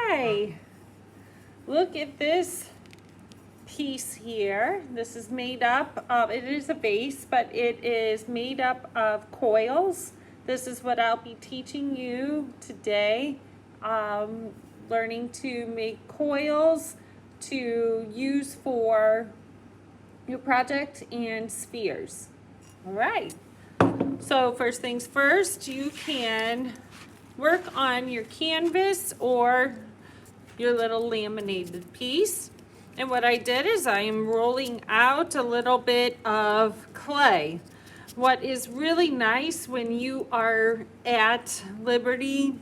Hi, look at this piece here. This is made up of, it is a vase, but it is made up of coils. This is what I'll be teaching you today. Learning to make coils to use for your project and spheres. All right. So first things first, you can work on your canvas or your little laminated piece. And what I did is I am rolling out a little bit of clay. What is really nice when you are at Liberty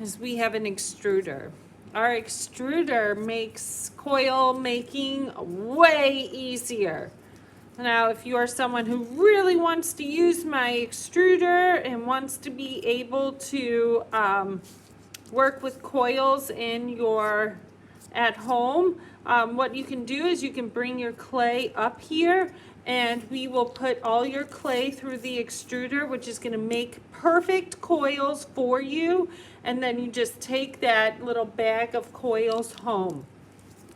is we have an extruder. Our extruder makes coil making way easier. Now, if you are someone who really wants to use my extruder and wants to be able to work with coils in your at home, what you can do is you can bring your clay up here and we will put all your clay through the extruder, which is going to make perfect coils for you, and then you just take that little bag of coils home,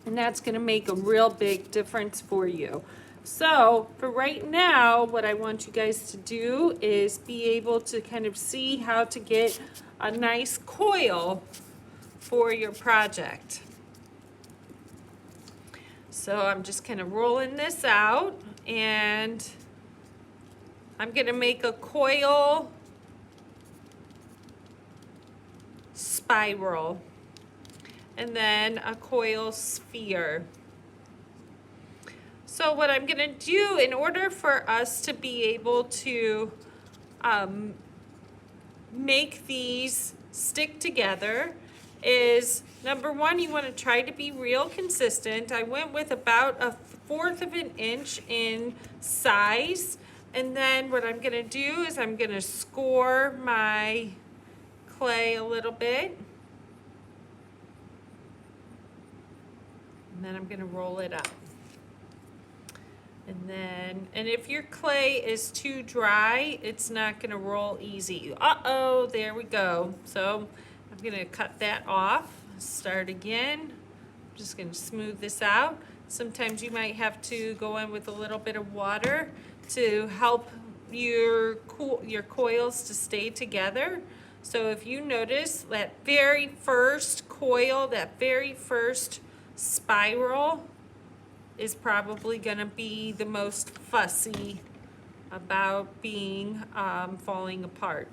and that's going to make a real big difference for you. So for right now, what I want you guys to do is be able to kind of see how to get a nice coil for your project. So I'm just kind of rolling this out, and I'm going to make a coil spiral and then a coil sphere. So what I'm going to do in order for us to be able to make these stick together is, number one, you want to try to be real consistent. I went with about 1/4 of an inch in size, and then what I'm going to do is I'm going to score my clay a little bit, and then I'm going to roll it up. And if your clay is too dry, it's not going to roll easy. Uh-oh, there we go. So I'm going to cut that off, start again. I'm just going to smooth this out. Sometimes you might have to go in with a little bit of water to help your coils to stay together. So if you notice that very first coil, that very first spiral is probably going to be the most fussy about being falling apart.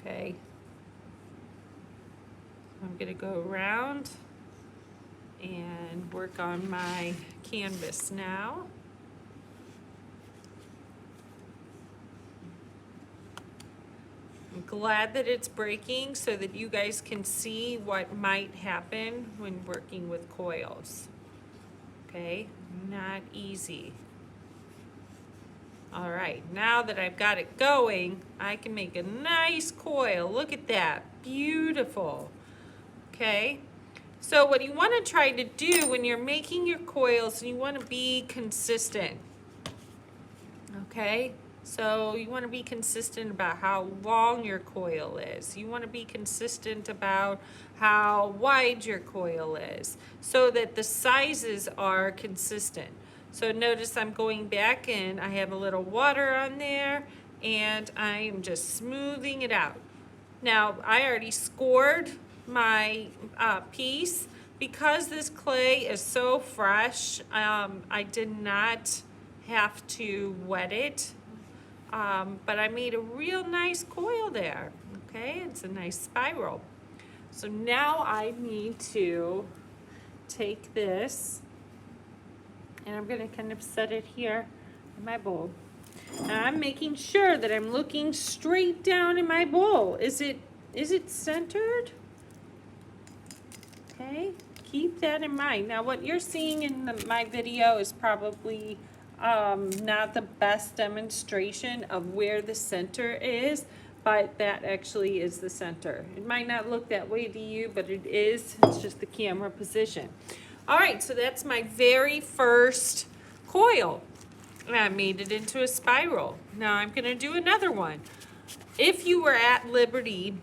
Okay. I'm going to go around and work on my canvas now. I'm glad that it's breaking so that you guys can see what might happen when working with coils. Okay, not easy. All right, now that I've got it going, I can make a nice coil. Look at that, beautiful. Okay, so what you want to try to do when you're making your coils, you want to be consistent. Okay, so you want to be consistent about how long your coil is. You want to be consistent about how wide your coil is so that the sizes are consistent. So notice I'm going back and I have a little water on there and I am just smoothing it out. Now I already scored my piece. Because this clay is so fresh, I did not have to wet it, but I made a real nice coil there. Okay, it's a nice spiral. So now I need to take this and I'm going to kind of set it here in my bowl. And I'm making sure that I'm looking straight down in my bowl. Is it centered? Okay, keep that in mind. Now what you're seeing in my video is probably not the best demonstration of where the center is, but that actually is the center. It might not look that way to you, but it is. It's just the camera position. All right, so that's my very first coil. And I made it into a spiral. Now I'm going to do another one. If you were at Liberty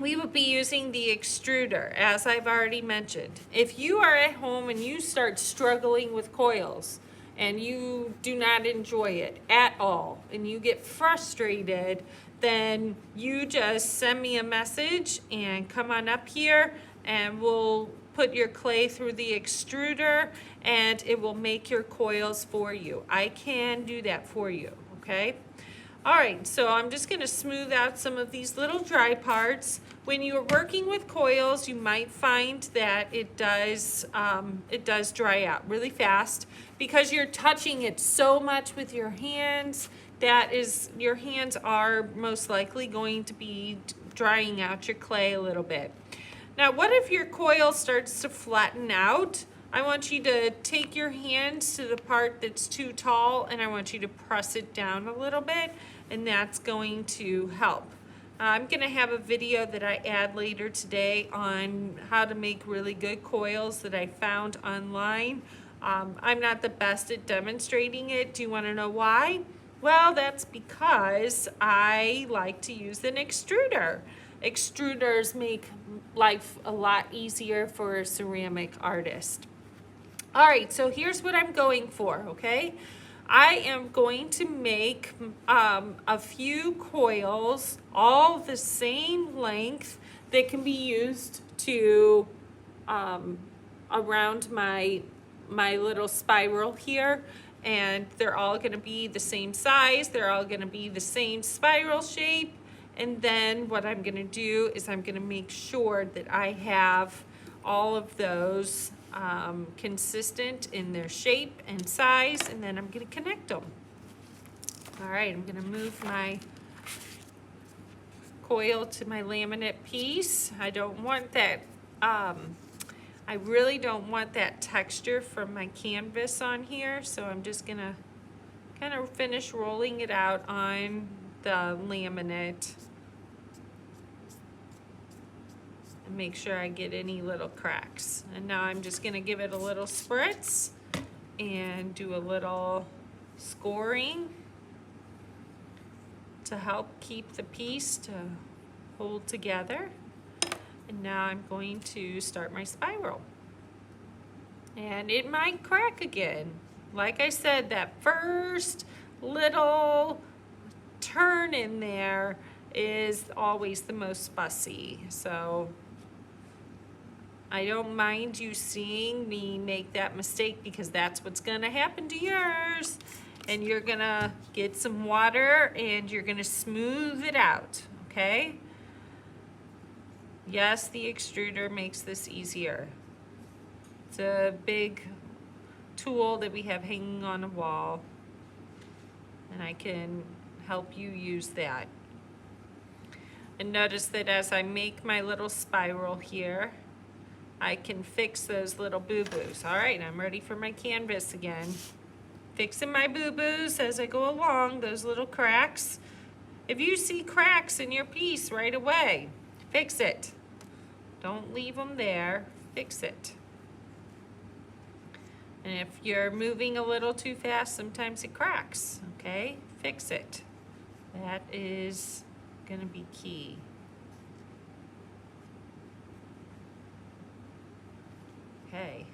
we will be using the extruder, as I've already mentioned. If you are at home and you start struggling with coils and you do not enjoy it at all and you get frustrated, then you just send me a message and come on up here and we'll put your clay through the extruder and it will make your coils for you. I can do that for you, okay? All right, so I'm just going to smooth out some of these little dry parts. When you're working with coils, you might find that it does dry out really fast because you're touching it so much with your hands. Your hands are most likely going to be drying out your clay a little bit. Now, what if your coil starts to flatten out? I want you to take your hands to the part that's too tall and I want you to press it down a little bit, and that's going to help. I'm going to have a video that I add later today on how to make really good coils that I found online. I'm not the best at demonstrating it. Do you want to know why? Well, that's because I like to use an extruder. Extruders make life a lot easier for a ceramic artist. All right, so here's what I'm going for, okay? I am going to make a few coils, all the same length, that can be used to around my little spiral here, and they're all going to be the same size. They're all going to be the same spiral shape. And then what I'm going to do is I'm going to make sure that I have all of those consistent in their shape and size, and then I'm going to connect them. All right, I'm going to move my coil to my laminate piece. I don't want that, I really don't want that texture from my canvas on here, so I'm just going to kind of finish rolling it out on the laminate. Make sure I get any little cracks. And now I'm just going to give it a little spritz and do a little scoring to help keep the piece to hold together. And now I'm going to start my spiral. And it might crack again. Like I said, that first little turn in there is always the most fussy. So I don't mind you seeing me make that mistake because that's what's gonna happen to yours. And you're gonna get some water and you're gonna smooth it out, okay? Yes, the extruder makes this easier. It's a big tool that we have hanging on a wall, and I can help you use that. And notice that as I make my little spiral here, I can fix those little boo-boos. All right, I'm ready for my canvas again. Fixing my boo-boos as I go along, those little cracks. If you see cracks in your piece right away, fix it. Don't leave them there, fix it. And if you're moving a little too fast, sometimes it cracks, okay? Fix it. That is gonna be key. Okay.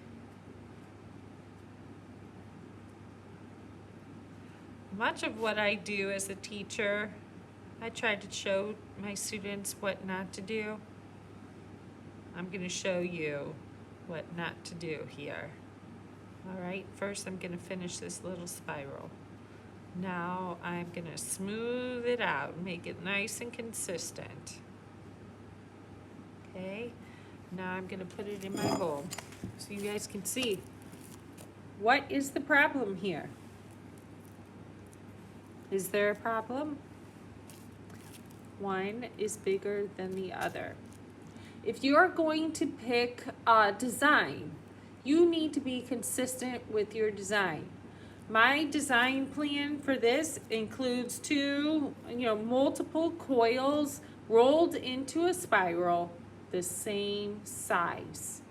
Much of what I do as a teacher, I try to show my students what not to do. I'm going to show you what not to do here. All right, first I'm going to finish this little spiral. Now I'm going to smooth it out, make it nice and consistent. Okay, now I'm going to put it in my bowl so you guys can see. What is the problem here? Is there a problem? One is bigger than the other. If you're going to pick a design, you need to be consistent with your design. My design plan for this includes multiple coils rolled into a spiral the same size.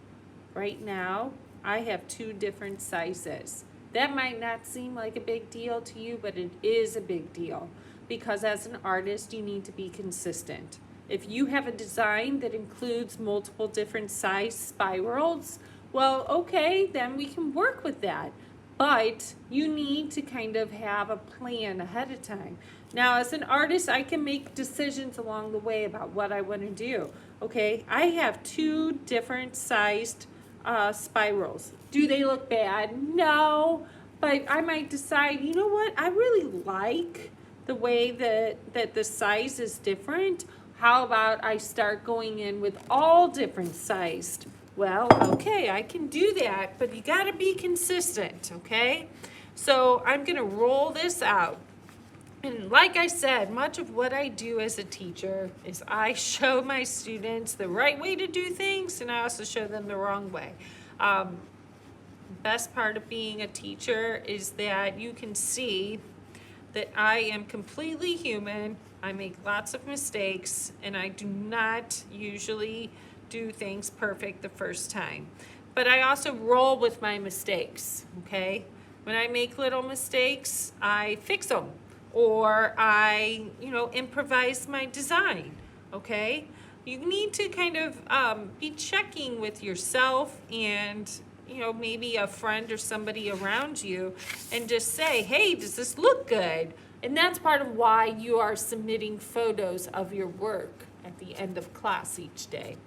Right now, I have 2 different sizes. That might not seem like a big deal to you, but it is a big deal because as an artist, you need to be consistent. If you have a design that includes multiple different size spirals, well, okay, then we can work with that. But you need to kind of have a plan ahead of time. Now, as an artist, I can make decisions along the way about what I want to do. Okay, I have 2 different sized spirals. Do they look bad? No, but I might decide, you know what, I really like the way that the size is different. How about I start going in with all different sized? Well, okay, I can do that, but you gotta be consistent, okay? So I'm gonna roll this out. And like I said, much of what I do as a teacher is I show my students the right way to do things, and I also show them the wrong way. Best part of being a teacher is that you can see that I am completely human. I make lots of mistakes, and I do not usually do things perfect the first time. But I also roll with my mistakes, okay? When I make little mistakes, I fix them, or I, improvise my design, okay? You need to kind of be checking with yourself and, maybe a friend or somebody around you, and just say, hey, does this look good? And that's part of why you are submitting photos of your work at the end of class each day.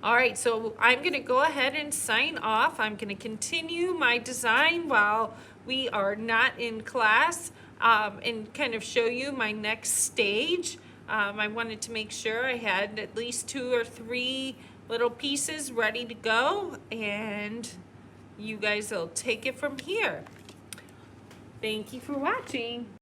All right, so I'm gonna go ahead and sign off. I'm gonna continue my design while we are not in class, and kind of show you my next stage. I wanted to make sure I had at least 2 or 3 little pieces ready to go, and you guys will take it from here. Thank you for watching.